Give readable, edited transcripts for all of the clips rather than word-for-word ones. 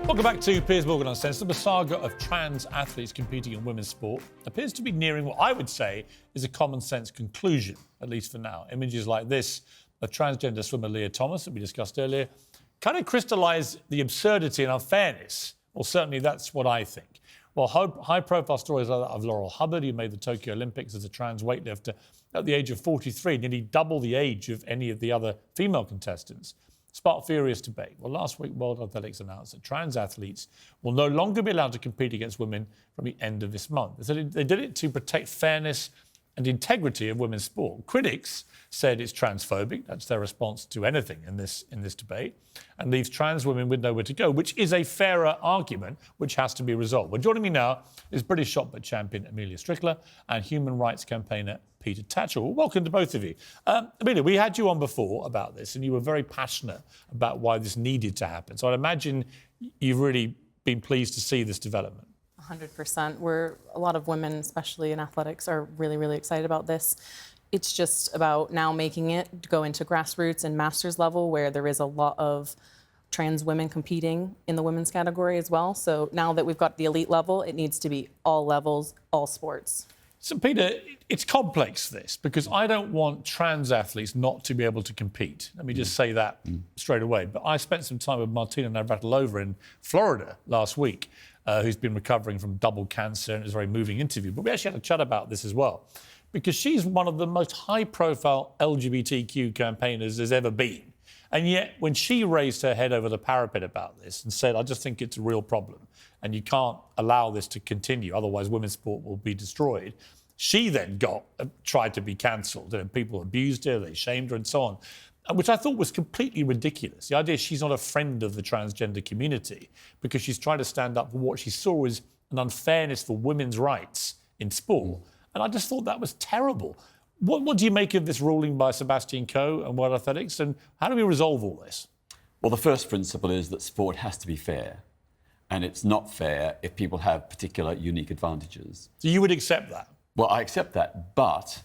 Welcome back to Piers Morgan Uncensored. The saga of trans athletes competing in women's sport appears to be nearing what I would say is a common sense conclusion, at least for now. Images like this of transgender swimmer Leah Thomas that we discussed earlier kind of crystallise the absurdity and unfairness. Well, certainly that's what I think. Well, high-profile stories like that of Laurel Hubbard, who made the Tokyo Olympics as a trans weightlifter at the age of 43, nearly double the age of any of the other female contestants, sparked furious debate. Well, last week, World Athletics announced that trans athletes will no longer be allowed to compete against women from the end of this month. They did it to protect fairness and integrity of women's sport. Critics said it's transphobic. That's their response to anything in this debate, and leaves trans women with nowhere to go, which is a fairer argument, which has to be resolved. Well, joining me now is British shot put champion Amelia Strickler and human rights campaigner Peter Tatchell. Well, welcome to both of you. Amelia, we had you on before about this, and you were very passionate about why this needed to happen. So I'd imagine you've really been pleased to see this development. 100%. A lot of women, especially in athletics, are really, really excited about this. It's just about now making it go into grassroots and masters level, where there is a lot of trans women competing in the women's category as well. So now that we've got the elite level, it needs to be all levels, all sports. So, Peter, it's complex, this, because I don't want trans athletes not to be able to compete. Let me just say that straight away. But I spent some time with Martina Navratilova in Florida last week, who's been recovering from double cancer, and it was a very moving interview. But we actually had a chat about this as well, because she's one of the most high-profile LGBTQ campaigners there's ever been. And yet, when she raised her head over the parapet about this and said, I just think it's a real problem, and you can't allow this to continue, otherwise women's sport will be destroyed, she then tried to be cancelled. And people abused her, they shamed her and so on, which I thought was completely ridiculous. The idea she's not a friend of the transgender community because she's trying to stand up for what she saw as an unfairness for women's rights in sport. And I just thought that was terrible. What do you make of this ruling by Sebastian Coe and World Athletics, and how do we resolve all this? Well, the first principle is that sport has to be fair, and it's not fair if people have particular unique advantages. So you would accept that? Well, I accept that, but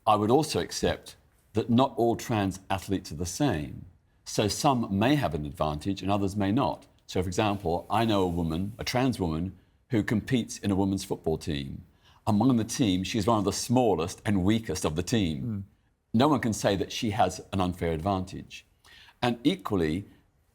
I would also accept that not all trans athletes are the same. So some may have an advantage and others may not. So, for example, I know a woman, a trans woman, who competes in a women's football team. Among the team, she's one of the smallest and weakest of the team. No one can say that she has an unfair advantage. And equally,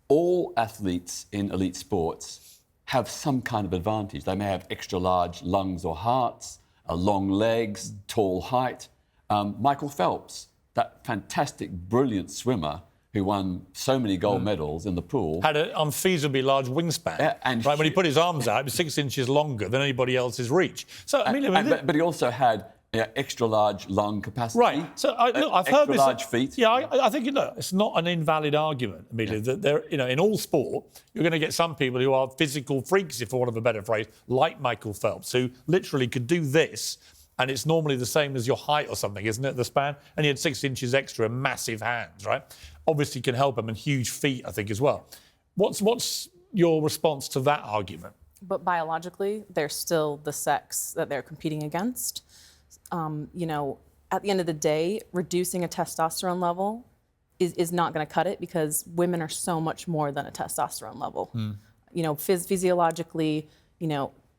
all athletes in elite sports have some kind of advantage. They may have extra large lungs or hearts, long legs, tall height. Michael Phelps, that fantastic, brilliant swimmer who won so many gold medals in the pool, had an unfeasibly large wingspan. And when he put his arms out, it was 6 inches longer than anybody else's reach. So, but he also had extra large lung capacity. Right. So I've heard this. Extra large feet. Yeah, I think it's not an invalid argument, Amelia. That there, in all sport, you're going to get some people who are physical freaks, if for want of a better phrase, like Michael Phelps, who literally could do this. And it's normally the same as your height or something, isn't it, the span? And he had 6 inches extra and massive hands, right? Obviously can help him, and huge feet, I think, as well. What's your response to that argument? But biologically, they're still the sex that they're competing against. At the end of the day, reducing a testosterone level is not going to cut it, because women are so much more than a testosterone level. Physiologically,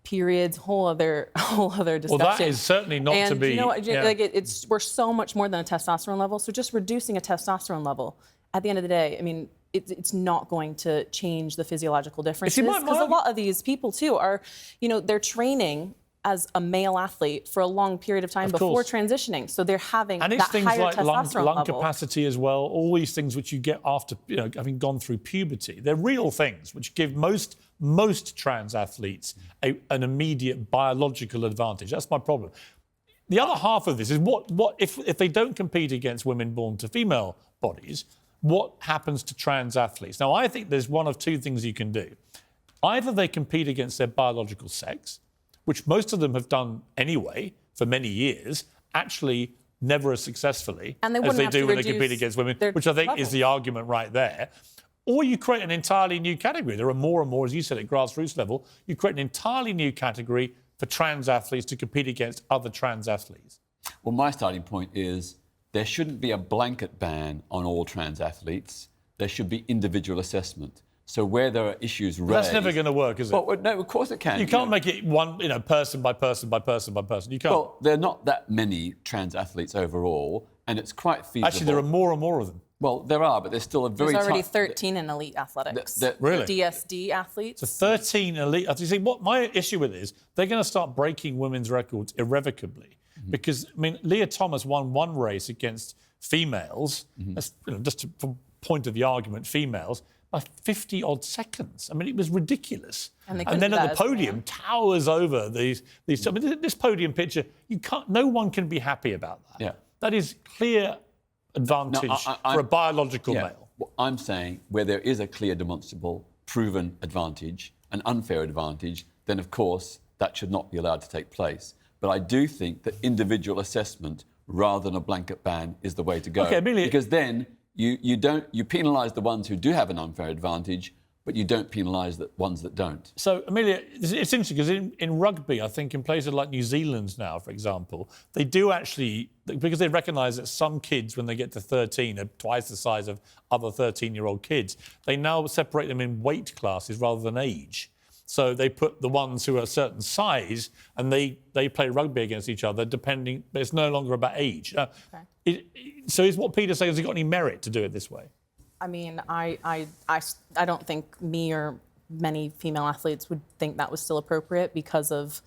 periods, whole other discussion. Well, that is certainly not to be. We're so much more than a testosterone level. So just reducing a testosterone level, at the end of the day, it's not going to change the physiological differences. Because a lot of these people too are, they're training as a male athlete for a long period of time before transitioning. So they're having that higher testosterone level. And it's things like lung capacity as well, all these things which you get after, having gone through puberty. They're real things which give most trans athletes an immediate biological advantage. That's my problem. The other half of this is what if they don't compete against women born to female bodies, what happens to trans athletes? Now, I think there's one of two things you can do. Either they compete against their biological sex, which most of them have done anyway for many years, actually never as successfully as they do when they compete against women, which I think is the argument right there. Or you create an entirely new category. There are more and more, as you said, at grassroots level, you create an entirely new category for trans athletes to compete against other trans athletes. Well, my starting point is there shouldn't be a blanket ban on all trans athletes. There should be individual assessment. So where there are issues raised... That's never going to work, is it? Well, no, of course it can. You can't make it one, person by person by person by person. You can't. Well, there are not that many trans athletes overall, and it's quite feasible. Actually, there are more and more of them. Well, there are, but there's still a very... There's already 13 in elite athletics. Really? DSD athletes. So 13 elite... You see, what my issue with is, they're going to start breaking women's records irrevocably. Because, Leah Thomas won one race against females, that's, just from point of the argument, females, by 50-odd seconds. It was ridiculous. And then at the podium, towers over these... this podium picture, no one can be happy about that. Yeah. That is clear advantage for a biological male. Well, I'm saying where there is a clear, demonstrable, proven advantage, an unfair advantage, then, of course, that should not be allowed to take place. But I do think that individual assessment, rather than a blanket ban, is the way to go. Okay, Amelia... Because then you penalise the ones who do have an unfair advantage, but you don't penalise the ones that don't. So, Amelia, it's interesting because in rugby, I think in places like New Zealand now, for example, they do actually, because they recognise that some kids, when they get to 13, are twice the size of other 13-year-old kids, they now separate them in weight classes rather than age. So they put the ones who are a certain size and they play rugby against each other, depending, but it's no longer about age. So is what Peter saying, has he got any merit to do it this way? I don't think me or many female athletes would think that was still appropriate because of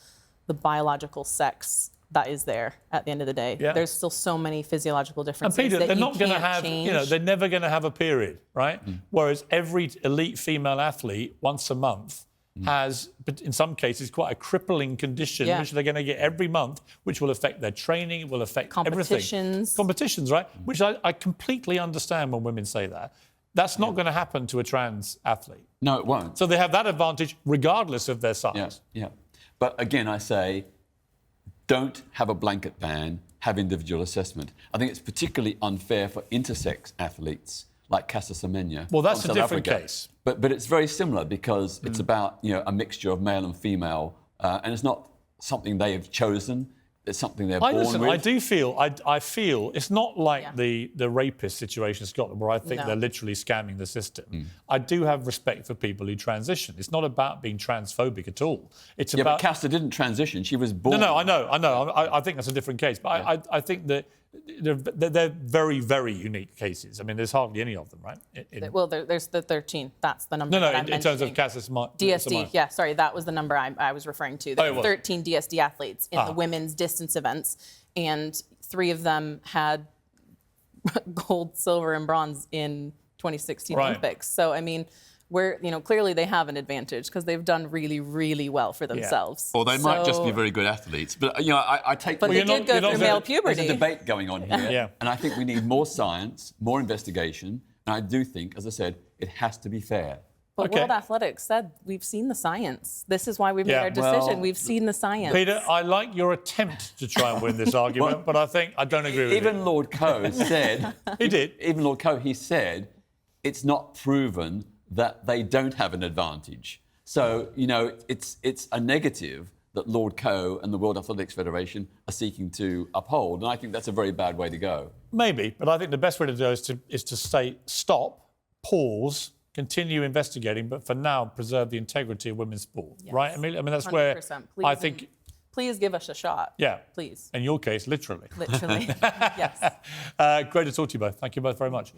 the biological sex that is there at the end of the day. Yeah. There's still so many physiological differences. And Peter, that they're not going to have, change. they're never going to have a period, right? Whereas every elite female athlete, once a month, has, but in some cases, quite a crippling condition, which they're going to get every month, which will affect their training, it will affect everything. Competitions, right? Which I completely understand when women say that. That's not going to happen to a trans athlete. No, it won't. So they have that advantage regardless of their size. Yeah. But again, I say, don't have a blanket ban, have individual assessment. I think it's particularly unfair for intersex athletes like Casa Semenya. Well, that's a different Africa. case. But it's very similar because it's about a mixture of male and female, and it's not something they have chosen. It's something they're born with. I do feel, I feel it's not like the rapist situation in Scotland where I think they're literally scamming the system. I do have respect for people who transition. It's not about being transphobic at all. It's about... but Casa didn't transition. She was born... No, I know. I think that's a different case. But I think that they're very, very unique cases. There's hardly any of them, right? Well, there's the 13. That's the number. No, in terms of Casa DSD. Yeah, sorry, that was the number I was referring to. There were 13 DSD athletes in the women's distance events, and 3 of them had gold, silver, and bronze in 2016 Olympics. So clearly they have an advantage because they've done really, really well for themselves. Or they might just be very good athletes. But, I take... But they did go through male puberty. There's a debate going on here. And I think we need more science, more investigation. And I do think, as I said, it has to be fair. But World Athletics said, we've seen the science. This is why we've made our decision. We've seen the science. Peter, I like your attempt to try and win this argument, but I don't agree with you. Even Lord Coe said... He did. Even Lord Coe, he said, it's not proven that they don't have an advantage. So, it's a negative that Lord Coe and the World Athletics Federation are seeking to uphold, and I think that's a very bad way to go. Maybe, but I think the best way to do it is to say stop, pause, continue investigating, but for now, preserve the integrity of women's sport. Yes. Right, Amelia? That's 100%. Where I think... Please give us a shot. Yeah. Please. In your case, literally. Literally, yes. Great to talk to you both. Thank you both very much.